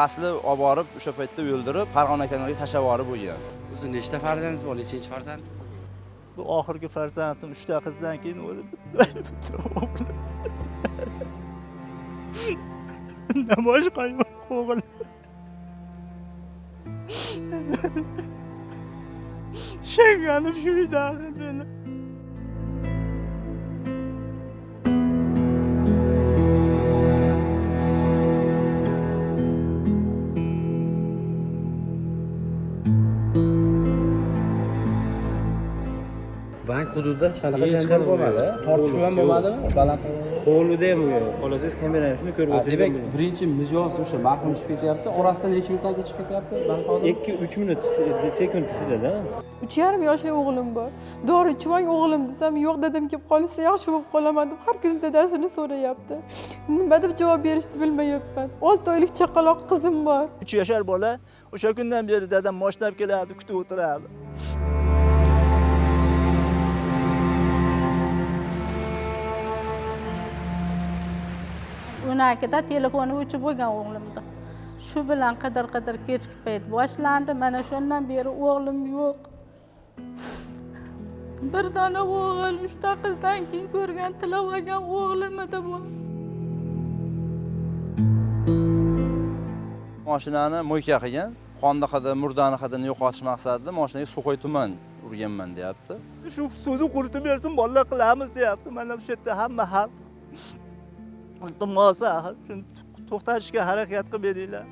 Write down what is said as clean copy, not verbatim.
asli olib borib o'sha paytda o'ldirib, Farg'ona kanaliga tashlab yuborib bo'lgan. O'zi nechta farzandingiz bor? Nechinchi farzandingiz? Bu oxirgi farzandim 3 ta qizdan keyin o'lib. Namoyish qo'yib o'g'il. Shenganim shu uyda meni. Bank hududida qanaqa janjal bo'lmadi? Tortishuv ham bo'lmadimi? Baland. Hovlida ham yo'q. Xohlasangiz kamerani shuni ko'rib o'tsangiz. Demak, birinchi mijoz o'sha marhum chiqib ketyapti. Orasida necha minutdan chiqib ketyapti? Bank xodim. 2-3 minut sekund ichida. 3,5 yoshli o'g'lim bor. Dori ichmang o'g'lim desam, yo'q dadam kelib qolsa yaxshi bo'lib qolaman deb har kuni dadasini so'rayapti. Nima deb javob berishni bilmayapman. 6 oylik chaqaloq qizim bor. 3 yashar bola o'sha kundan beri dadam moshlab keladi, kutib o'tiradi. Unakida telefoni o'chib bo'lgan o'g'limda. Shu bilan qidir kechki payt boshlandi. Mana shundan beri o'g'lim yo'q. Bir dona o'g'il, 3 ta qizdan keyin ko'rgan, tilagan o'g'lim edi bu. Mashinani mo'yka qilgan, qonni hidi, murdani hidini yo'qotish maqsadida mashinaga Suxoy tuman urganman deyapti. Shu suvni quritib bersin, bolalar qilamiz deyapti. Mana shu yerda hamma hal. Iltimos, axir shuni to'xtatishga harakat qilib beringlar.